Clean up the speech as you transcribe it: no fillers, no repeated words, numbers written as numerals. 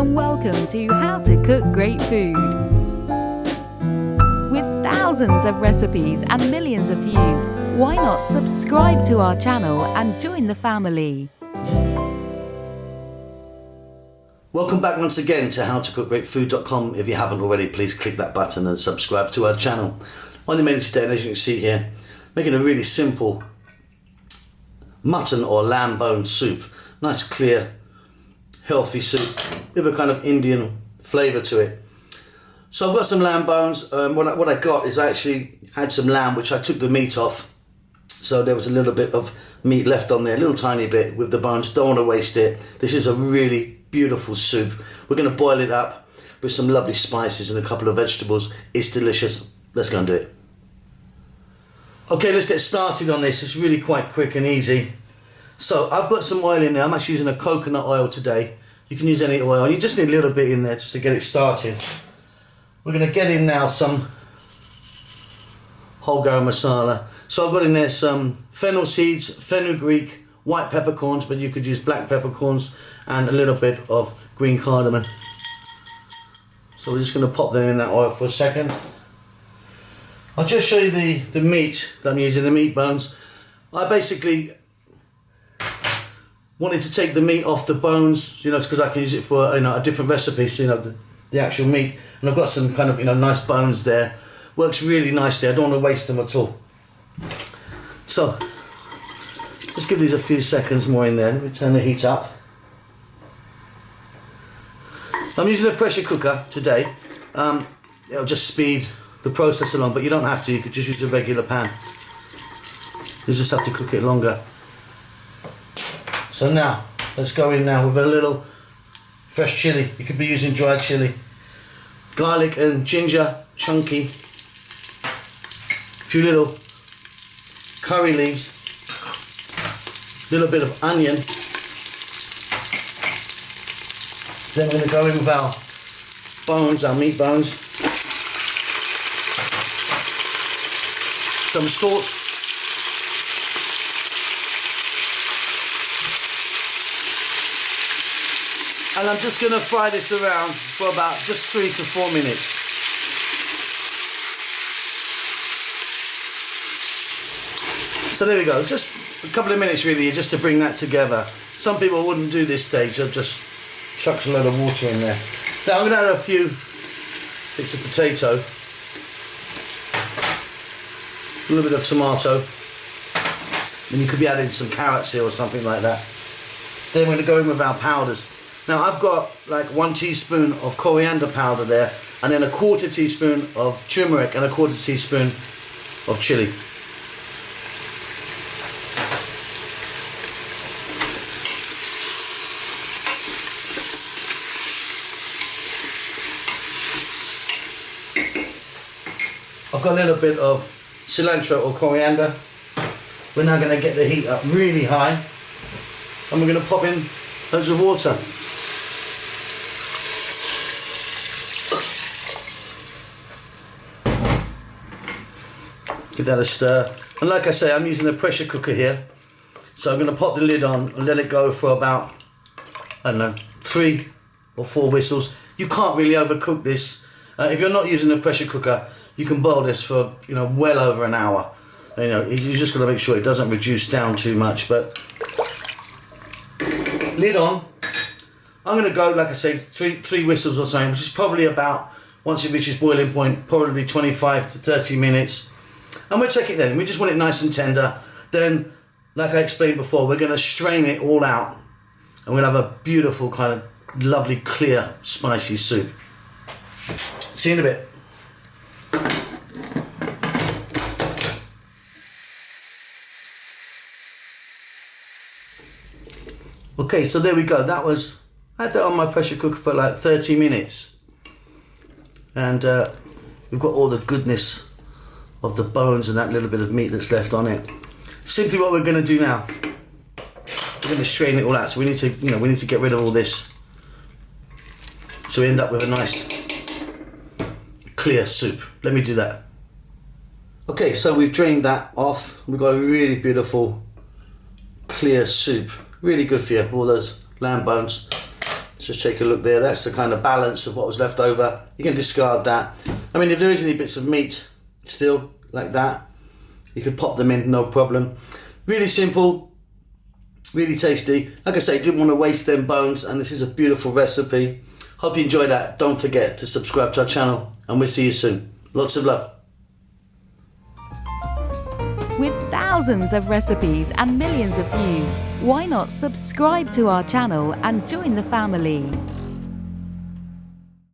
and welcome to How to Cook Great Food. With thousands of recipes and millions of views, why not subscribe to our channel and join the family? Welcome back once again to howtocookgreatfood.com. If you haven't already, please click that button and subscribe to our channel. On the menu today, as you can see here, making a really simple mutton or lamb bone soup. Nice, clear, healthy soup with a kind of Indian flavour to it. So I've got some lamb bones. What I got is I actually had some lamb which I took the meat off. So there was a little bit of meat left on there, a little tiny bit with the bones. Don't want to waste it. This is a really beautiful soup. We're going to boil it up with some lovely spices and a couple of vegetables. It's delicious. Let's go and do it. Okay, let's get started on this. It's really quite quick and easy. So I've got some oil in there. I'm actually using a coconut oil today. You can use any oil. You just need a little bit in there just to get it started. We're going to get in now some whole garam masala. So I've got in there some fennel seeds, fenugreek, white peppercorns, but you could use black peppercorns, and a little bit of green cardamom. So we're just going to pop them in that oil for a second. I'll just show you the meat that I'm using, the meat bones. I basically wanted to take the meat off the bones, because I can use it for a different recipe, so the actual meat. And I've got some kind of nice bones there. Works really nicely. I don't want to waste them at all. So just give these a few seconds more in there. Let me turn the heat up. I'm using a pressure cooker today. It'll just speed the process along, but you don't have to. You could just use a regular pan. You just have to cook it longer. So now, let's go in now with a little fresh chilli. You could be using dried chilli. Garlic and ginger, chunky. A few little curry leaves. A little bit of onion. Then we're going to go in with our bones, our meat bones. Some salt. And I'm just going to fry this around for about just 3 to 4 minutes. So there we go, just a couple of minutes really, just to bring that together. Some people wouldn't do this stage, they'll just chuck a load of water in there. Now I'm going to add a few bits of potato, a little bit of tomato, and you could be adding some carrots here or something like that. Then we're going to go in with our powders. Now I've got like 1 teaspoon of coriander powder there, and then a 1/4 teaspoon of turmeric and a 1/4 teaspoon of chili. I've got a little bit of cilantro or coriander. We're now going to get the heat up really high, and we're going to pop in loads of water. Give that a stir. And like I say, I'm using a pressure cooker here. So I'm going to pop the lid on and let it go for about, 3 or 4 whistles. You can't really overcook this. If you're not using a pressure cooker, you can boil this for, well over an hour. You just got to make sure it doesn't reduce down too much. But lid on. I'm going to go, like I say, three whistles or something, which is probably about, once it reaches boiling point, probably 25 to 30 minutes. And we'll check it then. We just want it nice and tender. Then, like I explained before, we're going to strain it all out. And we'll have a beautiful kind of lovely, clear, spicy soup. See you in a bit. Okay, so there we go. I had that on my pressure cooker for like 30 minutes. And we've got all the goodness of the bones and that little bit of meat that's left on it. Simply what we're going to do now, we're going to strain it all out. So we need to get rid of all this. So we end up with a nice clear soup. Let me do that. Okay, so we've drained that off. We've got a really beautiful clear soup. Really good for you, all those lamb bones. Just take a look there. That's the kind of balance of what was left over. You can discard that. I mean, if there is any bits of meat still like that, you could pop them in, no problem. Really simple, really tasty. Like I say, didn't want to waste them bones, and this is a beautiful recipe. Hope you enjoyed that. Don't forget to subscribe to our channel, and we'll see you soon. Lots of love. With thousands of recipes and millions of views, why not subscribe to our channel and join the family?